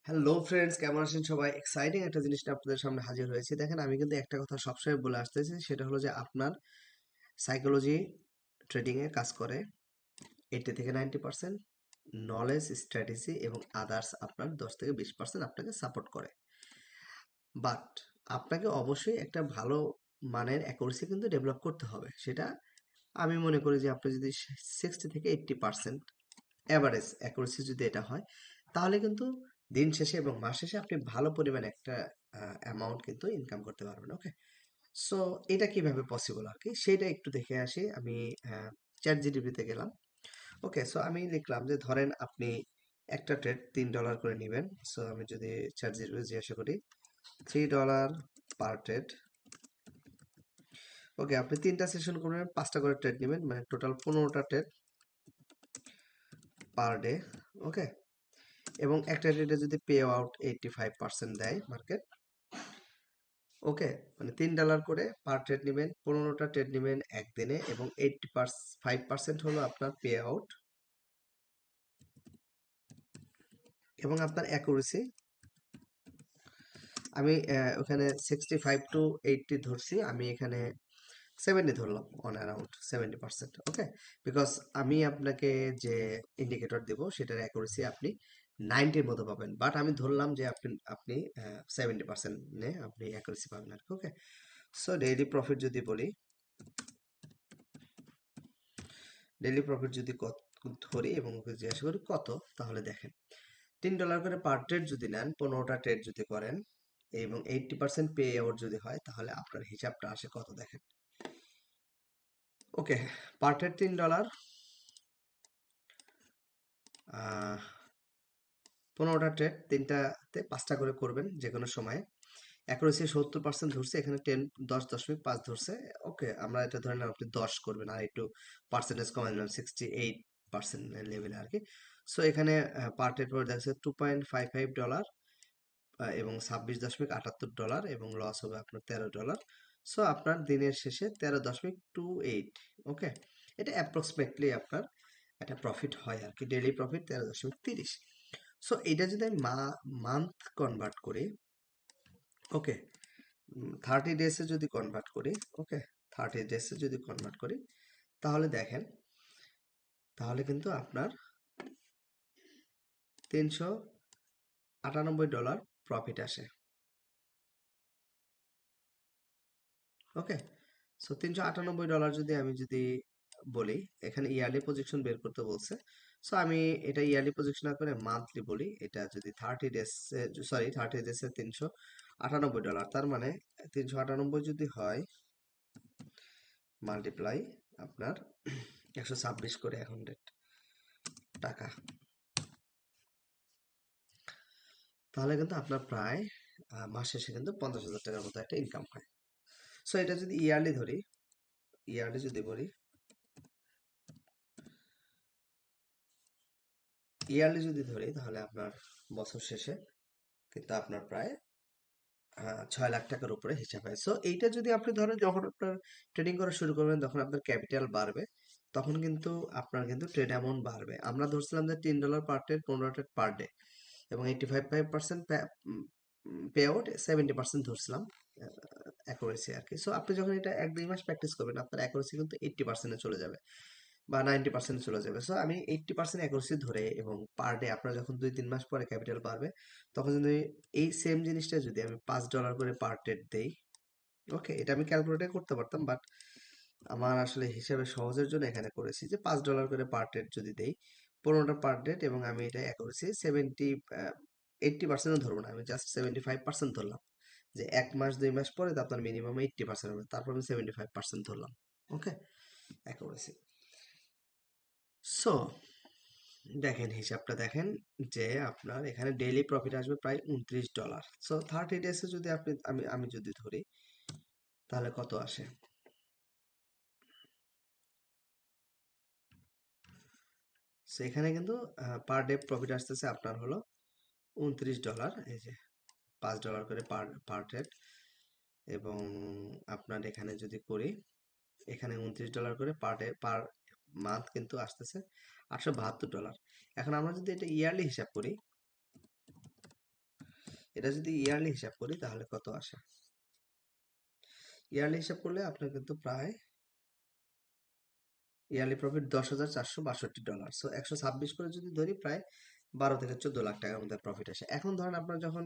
Hello friends, কেমন আছেন সবাই? এক্সাইটিং একটা জিনিস নিয়ে আপনাদের সামনে হাজির হয়েছি। দেখেন, আমি কিন্তু একটা কথা সবসময় বলে আসতেছি, সেটা হলো যে আপনার সাইকোলজি ট্রেডিং এ কাজ করে 80 থেকে 90%, নলেজ, স্ট্র্যাটেজি এবং আদার্স আপনার 10 থেকে 20% আপনাকে সাপোর্ট করে। বাট আপনাকে অবশ্যই একটা ভালো মানের অ্যাকুরেসি কিন্তু ডেভেলপ করতে হবে। সেটা আমি মনে করি যে আপনি যদি 60 থেকে 80% অ্যাভারেজ অ্যাকুরেসি যদি এটা হয়, তাহলে কিন্তু দিন শেষে এবং মাস শেষে আপনি ভালো পরিমাণে একটা অ্যামাউন্ট কিন্তু ইনকাম করতে পারবেন। ওকে, সো এটা কিভাবে পসিবল আর কি সেটা একটু দেখে আসি। আমি চ্যাট জিটিপিতে গেলাম। ওকে, সো আমি লিখলাম যে ধরেন আপনি একটা ট্রেড $3 করে নেবেন। সো আমি যদি চ্যাট জিটিপি জিজ্ঞাসা করি $3 পার ট্রেড। ওকে, আপনি 3টা সেশন করবেন, 5টা করে ট্রেড নেবেন, মানে টোটাল 15টা ট্রেড পার ডে। ওকে, এবং একটা ট্রেডে যদি পে আউট 85% দেয় মার্কেট। ওকে, মানে $3 করে পার ট্রেড নেবেন, 15টা ট্রেড নেবেন একদিনে, এবং 85% হলো আপনার পে আউট, এবং আপনার অ্যাকুরেসি আমি ওখানে 65 to 80 ধরছি, আমি এখানে 70 ধরলাম, অন অ্যারাউন্ড 70%। ওকে, বিকজ আমি আপনাকে যে ইন্ডিকেটর দেব সেটার অ্যাকুরেসি আপনি 90-র মতো পাবেন, বাট আমি ধরলাম যে আপনি আপনি 70% আপনি অ্যাকুরেসি পাবেন আর কি। ওকে, সো ডেইলি প্রফিট যদি বলি, ডেইলি প্রফিট যদি কত ধরি এবং ওকে জিজ্ঞাসা করি কত, তাহলে দেখেন $3 করে পার ট্রেড যদি নেন, 15টা ট্রেড যদি করেন এবং 80% পে আউট যদি হয়, তাহলে আপনার হিসাবটা আসে কত দেখেন। ওকে, পার ট্রেড $3, 15টা ট্রেড, 3টাতে 5টা করে করবেন যে কোনো সময়। অ্যাকুরেসি 70% ধরছে, এখানে 10.5 ধরছে। ওকে, আমরা এটা ধরে নিলাম আপনি 10 করবেন, আর একটু পার্সেন্টেজ কমাই দিলাম 68% লেভেলে আর কি। সো এখানে পার ট্রেড পড়ে দেখছে $2.55, এবং $26.78, এবং লস হবে আপনার $13। সো আপনার দিনের শেষে 13.28। ওকে, এটা অ্যাপ্রক্সিমেটলি আপনার একটা প্রফিট হয় আর কি, ডেইলি প্রফিট 13.30। সো এটা যদি আমি মান্থ কনভার্ট করি, ওকে, 30 ডেজে যদি কনভার্ট করি, ওকে, 30 ডেজে যদি কনভার্ট করি, তাহলে দেখেন, তাহলে কিন্তু আপনার $398 প্রফিট আসে। ওকে, সো $398 যদি আমি যদি বলি, এখানে ইয়ারলি প্রজেকশন বের করতে বলছে। সো আমি এটা ইয়ারলি প্রজেকশন না করে মান্থলি বলি। এটা যদি 30 ডেজ, সরি 30 ডেজে $398, তার মানে 398 যদি হয় মাল্টিপ্লাই আপনার 126 করে 100 টাকা, তাহলে কিন্তু আপনার প্রায় মাস শেষে কিন্তু 50,000 টাকার মতো একটা ইনকাম হয়। সো এটা যদি ইয়ারলি ধরি, ইয়ারলি যদি বলি, ইয়ারলি যদি ধরি, তাহলে আপনার বছর শেষে কিন্তু আপনার প্রায় 6 লাখ টাকার উপরে হিসাব হয়। সো এইটা যদি আপনি ধরেন যখন আপনার ট্রেডিং করা শুরু করবেন, তখন আপনার ক্যাপিটাল বাড়বে, তখন কিন্তু আপনার কিন্তু ট্রেড অ্যামাউন্ট বাড়বে। আমরা ধরছিলাম যে $3 পার ট্রেড, 15 ট্রেড পার ডে, এবং 85% পে আউট, 70% ধরছিলাম অ্যাকুরেসি আর কি। সো আপনি যখন এটা 1-2 মাস প্র্যাকটিস করবেন, আপনার অ্যাকুরেসি কিন্তু 80%-এ চলে যাবে বা 90% চলে যাবে। সো আমি 80% অ্যাকুরেসি ধরে, এবং পার ডে আপনার যখন 2-3 মাস পরে ক্যাপিটাল বাড়বে, তখন যদি এই সেম জিনিসটা যদি আমি $5 করে পার ট্রেড দেই, ওকে, এটা আমি ক্যালকুলেটে করতে পারতাম, বাট আমার আসলে হিসাবে সহজের জন্য এখানে করেছি যে $5 করে পার ট্রেড যদি দেই, 15টা পার ডেট, এবং আমি এটা করেছি 80% ধরবো না, আমি জাস্ট 75% ধরলাম, যে 1 মাস 2 মাস পরে তো আপনার মিনিমাম 80% হবে, তারপর আমি 75% ধরলাম। ওকে, অ্যাকুরেসি। সো দেখেন, হিসাবটা দেখেন, যে আপনার এখানে ডেইলি প্রফিট আসবে প্রায় $29। সো 30 ডেজে যদি আপনি আমি যদি ধরি, তাহলে কত আসে? সো এখানে কিন্তু পার ডে প্রফিট আসতেছে আপনার হলো $29। এই যে $5 করে পার পার ট্রেড, এবং আপনার এখানে যদি করি, এখানে $29 করে পার ডে পার মান্থ কিন্তু আসতেছে $872। এখন আমরা যদি এটা ইয়ারলি হিসাব করি, এটা যদি ইয়ারলি হিসাব করি তাহলে কত আসে? ইয়ারলি হিসাব করলে আপনার কিন্তু প্রায় ইয়ারলি প্রফিট $10,462। সো 126 করে যদি ধরি প্রায় 12 থেকে 14 লাখ টাকার মধ্যে প্রফিট আসে। এখন ধরেন আপনার যখন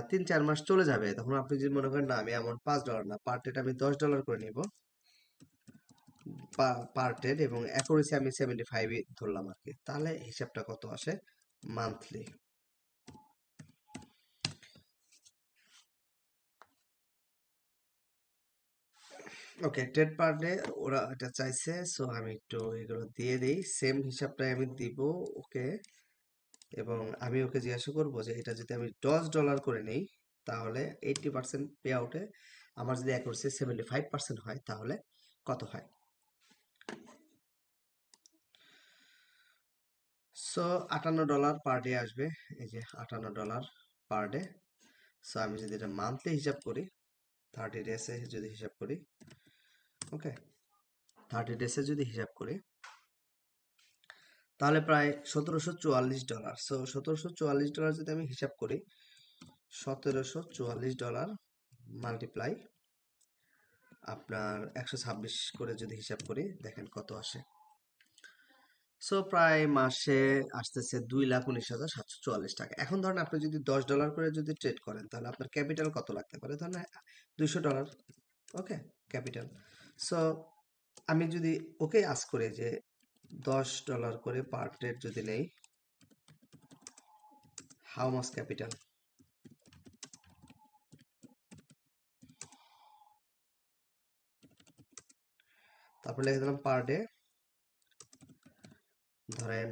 3-4 মাস চলে যাবে তখন আপনি যদি মনে করেন না আমি এমন $5 না, পার ট্রেড আমি $10 করে নিব পার ট্রেড, এবং অ্যাকুরেসি আমি 75 ধরলাম আর কি, তাহলে হিসাবটা কত আসে মান্থলি? ওকে, ট্রেড পার ডে ওরা এটা চাইছে, সো আমি একটু এগুলো দিয়ে দিই, সেম হিসাবটাই আমি দিব ওকে। এবং আমি ওকে জিজ্ঞাসা করবো যে এটা যদি আমি $10 করে নেই তাহলে 80% পে আউটে আমার যদি অ্যাকুরেসি 75% হয় তাহলে কত হয়? সো $58 পার ডে আসবে, এই যে $58 পার ডে। সো আমি যদি এটা মান্থলি হিসাব করি, 30 ডেসে যদি হিসাব করি, ওকে, 30 ডেসে যদি হিসাব করি তাহলে প্রায় $1744। সো $1744 যদি আমি হিসাব করি, $1744 মাল্টিপ্লাই আপনার 126 করে যদি হিসাব করি, দেখেন কত আসে। সো প্রায় মাসে আসতেছে 2,19,744 টাকা। এখন ধরেন আপনি যদি $10 করে যদি ট্রেড করেন তাহলে আপনার ক্যাপিটাল কত লাগতে পারে? ধরেন $200। ওকে, ক্যাপিটাল। সো আমি যদি ওকে আস্ক করি যে $10 করে পার ট্রেড যদি নেই, হাউ মাচ ক্যাপিটাল? তারপর লিখে দিলাম পার ডে, ধরেন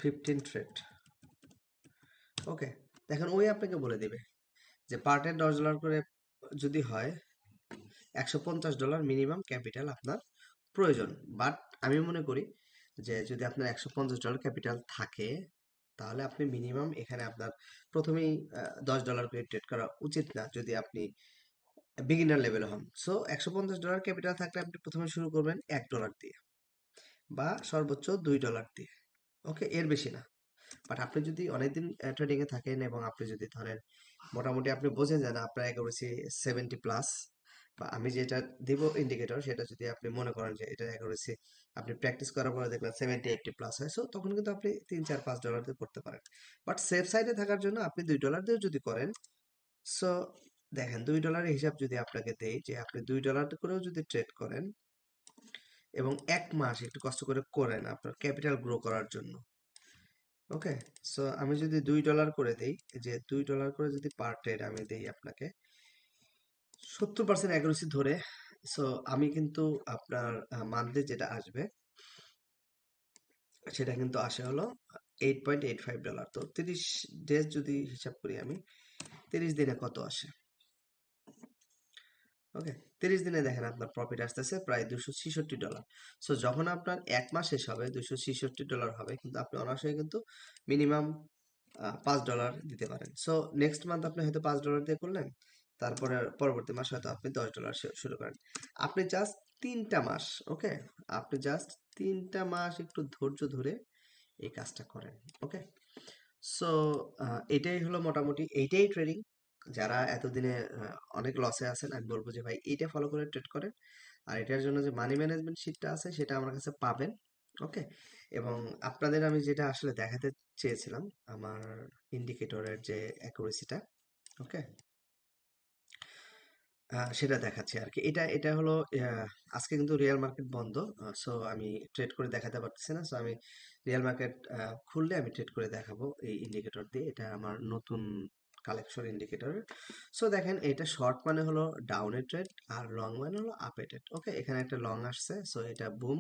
15 ট্রেড। ওকে, দেখেন ওই আপনাকে বলে দিবে যে পার ট্রেড $10 করে যদি হয়, $150 মিনিমাম ক্যাপিটাল আপনার প্রয়োজন। বাট আমি মনে করি যে যদি আপনার $150 ক্যাপিটাল থাকে তাহলে আপনি মিনিমাম এখানে আপনার প্রথমেই $10 করে ট্রেড করা উচিত না যদি আপনি বিগিনার লেভেলে হন। সো $150 ক্যাপিটাল থাকলে আপনি প্রথমে শুরু করবেন $1 দিয়ে বা সর্বোচ্চ $2 দিয়ে। ওকে, এর বেশি না। বাট আপনি যদি অনেকদিন ট্রেডিং এ থাকেন এবং আপনি যদি ধরেন মোটামুটি আপনি বোঝেন যে না আপনার অ্যাকুরেসি 70 প্লাস, বা আমি যেটা দিব ইন্ডিকেটর সেটা যদি আপনি মনে করেন যে এটা অ্যাকুরেসি আপনি প্র্যাকটিস করার পরে দেখবেন 70-80 প্লাস হয়, সো তখন কিন্তু আপনি $3-4-5 দিয়ে করতে পারেন। বাট সেফ সাইডে থাকার জন্য আপনি $2 দিয়েও যদি করেন, সো দেখেন $2 হিসাব যদি আপনাকে দেই যে আপনি $2 করেও যদি ট্রেড করেন এবং 1 মাস একটু কষ্ট করে করেন আপনার ক্যাপিটাল গ্রো করার জন্য, ওকে, সো আমি যদি $2 করে দেই, যে $2 করে যদি পার ট্রেড আমি দেই আপনাকে 70% অ্যাকুরেসি ধরে, সো আমি কিন্তু আপনার মান্থলি যেটা আসবে সেটা কিন্তু আসে হলো $8.85। তো 30 ডেজ যদি হিসাব করি আমি, 30 দিনে কত আসে? ওকে, 30 দিনে দেখেন আপনার প্রফিট আসতেছে প্রায় $266। সো যখন আপনার 1 মাস শেষ হবে $266 হবে, কিন্তু আপনি অনায়াসে কিন্তু মিনিমাম $5 দিতে পারেন। সো নেক্সট মান্থ আপনি হয়তো $5 দিয়ে করলেন, তারপরে পরবর্তী মাস হয়তো আপনি $10 শুরু করেন। আপনি জাস্ট 3টা মাস, ওকে, আপনি জাস্ট 3টা মাস একটু ধৈর্য ধরে এই কাজটা করেন। ওকে, সো এটাই হলো মোটামুটি, এইটাই ট্রেডিং। যারা এতদিনে অনেক লসে আছেন আমি বলবো যে ভাই এইটা ফলো করে ট্রেড করেন। আর এটার জন্য যে মানি ম্যানেজমেন্ট শিটটা আছে সেটা আমার কাছে পাবেন। ওকে, এবং আপনাদের আমি যেটা আসলে দেখাতে চেয়েছিলাম আমার ইন্ডিকেটরের যে অ্যাকুরেসিটা, ওকে, সেটা দেখাচ্ছি আর কি। এটা এটা হলো আজকে কিন্তু রিয়েল মার্কেট বন্ধ, সো আমি ট্রেড করে দেখাতে পারতেছি না। সো আমি রিয়েল মার্কেট খুললে আমি ট্রেড করে দেখাবো এই ইন্ডিকেটর দিয়ে। এটা আমার নতুন কালেকশন ইন্ডিকেটর। সো দেখেন এটা শর্ট মানে হলো ডাউনে ট্রেড আর লং মানে হলো আপে ট্রেড। ওকে, এখানে একটা লং আসছে, সো এটা বুম,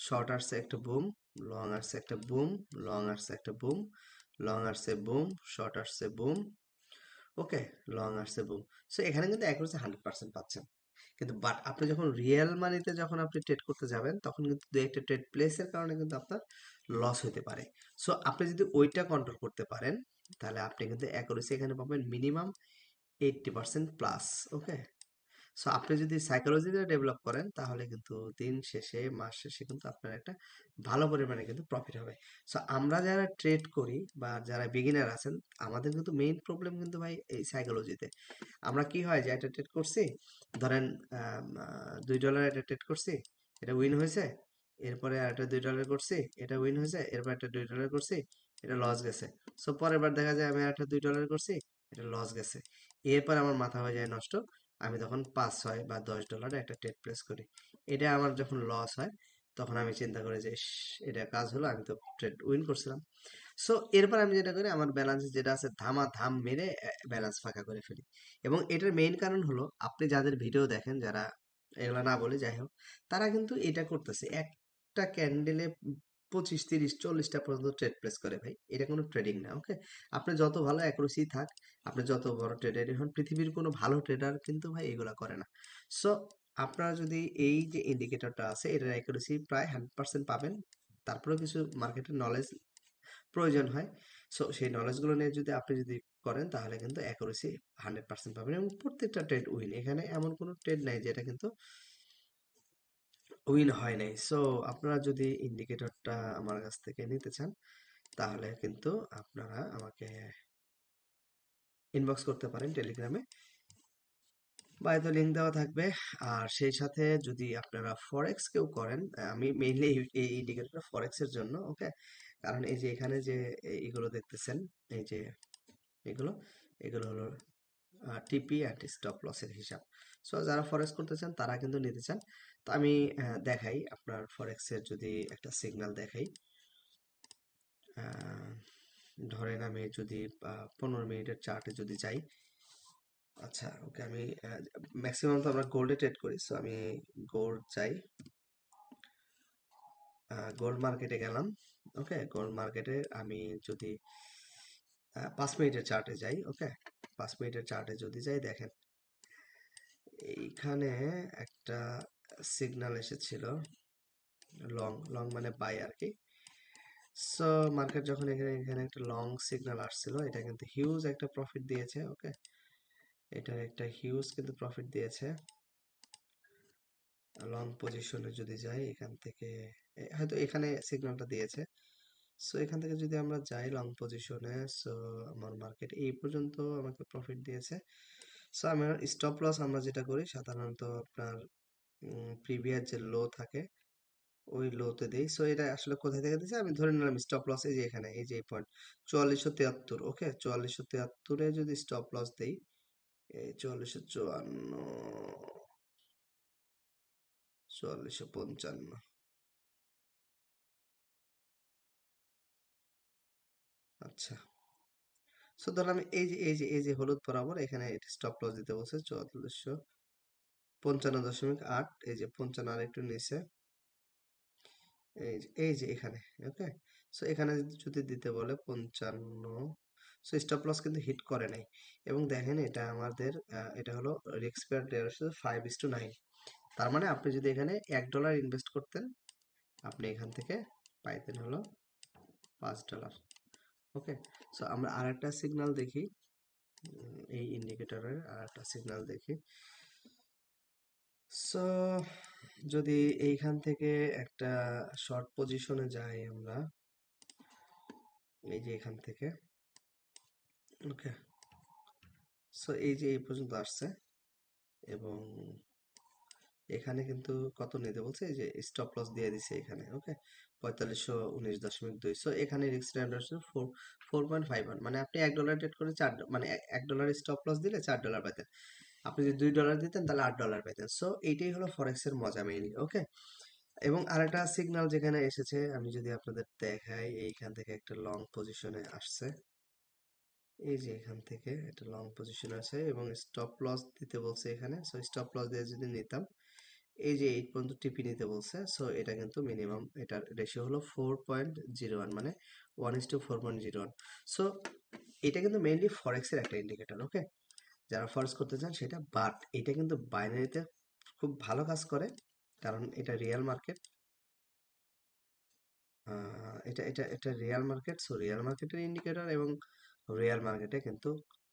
শর্ট আসছে একটা বুম, লং আসছে একটা বুম, লং আসছে একটা বুম, লং আসছে বুম, শর্ট আসছে বুম, ওকে, লং আসছে বুম। সো এখানে কিন্তু অ্যাকুরেসি 100% পাচ্ছেন। কিন্তু বাট আপনি যখন রিয়েল মানিতে যখন আপনি ট্রেড করতে যাবেন তখন কিন্তু দু একটা ট্রেড প্লেসের কারণে কিন্তু আপনার লস হতে পারে। সো আপনি যদি ওইটা কন্ট্রোল করতে পারেন তাহলে আপনি কিন্তু অ্যাকুরেসি এখানে পাবেন মিনিমাম 80% প্লাস। ওকে, সো আপনি যদি সাইকোলজিটা ডেভেলপ করেন তাহলে কিন্তু দিন শেষে মাস শেষে কিন্তু আপনার একটা ভালো পরিমাণে কিন্তু প্রফিট হবে। সো আমরা যারা ট্রেড করি বা যারা বিগিনার আছেন, আমাদের কিন্তু মেইন প্রবলেম কিন্তু ভাই এই সাইকোলজিতে। আমরা কি হয় যে একটা ট্রেড করছি, ধরেন $2 একটা ট্রেড করছি, এটা উইন হয়েছে, এরপরে একটা $2 করছি, এটা উইন হয়েছে, এরপর একটা $2 করছি, এটা লস গেছে। সো পরের বার দেখা যায় আমি একটা $2 করছি, এটা লস গেছে। এরপর আমার মাথা হয়ে যায় নষ্ট, আমি তখন 5, 6 বা $10 একটা ট্রেড প্লেস করি। এটা আমার যখন লস হয় তখন আমি চিন্তা করি যে ইস, এটা কাজ হলো, আমি তো ট্রেড উইন করছিলাম। সো এরপর আমি যেটা করি, আমার ব্যালেন্স যেটা আছে ধাম মেরে ব্যালেন্স ফাঁকা করে ফেলি। এবং এটার মেইন কারণ হলো, আপনি যাদের ভিডিও দেখেন, যারা এগুলা না বলে যাই হোক, তারা কিন্তু এটা করতেছে, একটা ক্যান্ডেলে 25, 30, 40টা পর্যন্ত ট্রেড প্লেস করে ভাই। এটা কোনো ট্রেডিং না, ওকে? আপনি যত ভালো অ্যাকুরেসি থাক, আপনি যত বড় ট্রেডারই হন, পৃথিবীর কোনো ভালো ট্রেডার কিন্তু ভাই এগুলা করে না। সো আপনারা যদি এই যে ইন্ডিকেটরটা আছে, এটার অ্যাকুরেসি প্রায় 100% পাবেন। তারপরেও কিছু মার্কেটের নলেজ প্রয়োজন হয়। সো সেই নলেজগুলো নিয়ে যদি আপনি যদি করেন তাহলে কিন্তু অ্যাকুরেসি 100% পাবেন এবং প্রত্যেকটা ট্রেড উইন। এখানে এমন কোনো ট্রেড নাই যেটা কিন্তু উইন হয় নাই। সো আপনারা যদি ইন্ডিকেটরটা আমার কাছ থেকে নিতে চান তাহলে কিন্তু আপনারা আমাকে ইনবক্স করতে পারেন টেলিগ্রামে, বা এতে লিঙ্ক দেওয়া থাকবে। আর সেই সাথে যদি আপনারা ফরেক্স কেউ করেন, আমি মেইনলি এই ইন্ডিকেটরটা ফরেক্স এর জন্য, ওকে? কারণ এই যে এখানে যে এগুলো দেখতেছেন, এই যে এগুলো এগুলো হলো টিপি অ্যান্ড স্টপ লসের হিসাব। সো যারা ফরেক্স করতে চান তারা কিন্তু নিতে চান। তো আমি দেখাই আপনার ফরেক্সের যদি একটা সিগন্যাল দেখাই। আহ, ধরেন আমি যদি 15 মিনিটের চার্টে যদি যাই, আচ্ছা ওকে, আমি ম্যাক্সিমাম তো আমরা গোল্ডে ট্রেড করি, সো আমি গোল্ড চাই, গোল্ড মার্কেটে গেলাম। ওকে, গোল্ড মার্কেটে আমি যদি 5 মিনিটের চার্টে যাই, ওকে, 5 মিনিটের চার্টে যদি যাই, দেখেন এইখানে একটা সিগন্যাল এসেছিল, লং লং মানে বাই আর কি। সো মার্কেট যখন এখানে এখানে একটা লং সিগন্যাল আসছিল, এটা কিন্তু হিউজ একটা প্রফিট দিয়েছে, ওকে? এটার একটা হিউজ কিন্তু প্রফিট দিয়েছে। লং পজিশনে যদি যাই এখান থেকে, হয়তো এখানে সিগন্যালটা দিয়েছে। সো এখান থেকে যদি আমরা যাই লং পজিশনে, সো আমার মার্কেট এই পর্যন্ত আমাকে প্রফিট দিয়েছে। সো আমার স্টপ লস আমরা যেটা করি সাধারণত আপনার প্রিভিয়াস যে লো থাকে ওই লোতে দেই। সো এটা আসলে কোথায় থেকে দিয়েছে আমি ধরে নিলাম স্টপ লস এই যে এখানে, এই যে এই পয়েন্ট 4473, ওকে? 4473-এ যদি স্টপ লস দেই, এই 4454, 4455, আচ্ছা। সো ধরলাম এই যে হলুদ বরাবর এখানে স্টপ লস দিতে বলছে 4455.8, এই যে 55 আর একটু নিচে, এই যে এখানে, ওকে? সো এখানে যদি দিতে বলে 55, সো স্টপ লস কিন্তু হিট করে নাই। এবং দেখেন এটা আমাদের এটা হলো রিস্ক পেয়ার রেশিও 5:9। তার মানে আপনি যদি এখানে $1 ইনভেস্ট করতেন, আপনি এখান থেকে পাইতেন হলো $5। ওকে, সো আমরা আরেকটা সিগন্যাল দেখি, এই ইন্ডিকেটরের আরেকটা সিগন্যাল দেখি। সো যদি এইখান থেকে একটা শর্ট পজিশনে যাই আমরা, এই যে এখান থেকে, ওকে, সো এই যে এই পর্যন্ত আসছে এবং এখানে কিন্তু কত নিতে বলছে, এই যে স্টপ লস দিয়ে দিছে এখানে, ওকে? 4519.2। সো এখানে রিস্ক স্ট্যান্ডার্ড 4.51, মানে আপনি $1 ট্রেড করে মানে $1 স্টপ লস দিলে $4 পেতেন। আপনি যদি $2 দিতেন তাহলে $8 পেতেন। সো এইটাই হলো ফরেক্স এর মজা মেইনলি, ওকে? এবং আরেকটা সিগন্যাল যেখানে এসেছে, আমি যদি আপনাদের দেখাই, এইখান থেকে একটা লং পজিশনে আসছে, এই যে এখান থেকে একটা লং পজিশন আছে এবং স্টপ লস দিতে বলছে এখানে। সো স্টপ লস দিয়ে যদি নিতাম, এই যে 8 পর্যন্ত টিপি নিতে বলছে, সো এটা কিন্তু মিনিমাম, এটার রেশিও হলো 4.01, মানে 1:4.01। সো এটা কিন্তু মেইনলি ফরেক্সের একটা ইন্ডিকেটর, ওকে? যারা ফরেক্স করতে চান সেটা, বাট এটা কিন্তু বাইনারিতে খুব ভালো কাজ করে, কারণ এটা রিয়েল মার্কেট। এটা রিয়েল মার্কেট, সো রিয়েল মার্কেটের ইন্ডিকেটর এবং রিয়েল মার্কেটে কিন্তু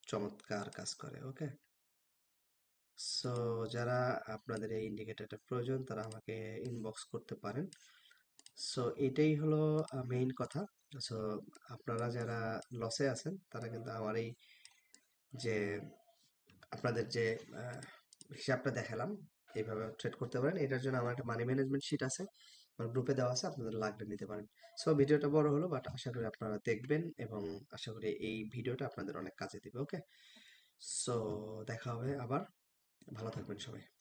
চমৎকার কাজ করে, ওকে? সো যারা আপনাদের এই ইন্ডিকেটরটা প্রয়োজন তারা আমাকে ইনবক্স করতে পারেন। সো এটাই হলো মেইন কথা। সো আপনারা যারা লসে আছেন তারা কিন্তু আমার এই যে আপনাদের যে হিসাবটা দেখালাম এইভাবে ট্রেড করতে পারেন। এটার জন্য আমার একটা মানি ম্যানেজমেন্ট শিট আছে, আমার গ্রুপে দেওয়া আছে, আপনাদের লাগলে নিতে পারেন। সো ভিডিওটা বড় হলো, বাট আশা করি আপনারা দেখবেন এবং আশা করি এই ভিডিওটা আপনাদের অনেক কাজে দিবে। ওকে, সো দেখা হবে আবার। ভালো থাকবেন সবাই।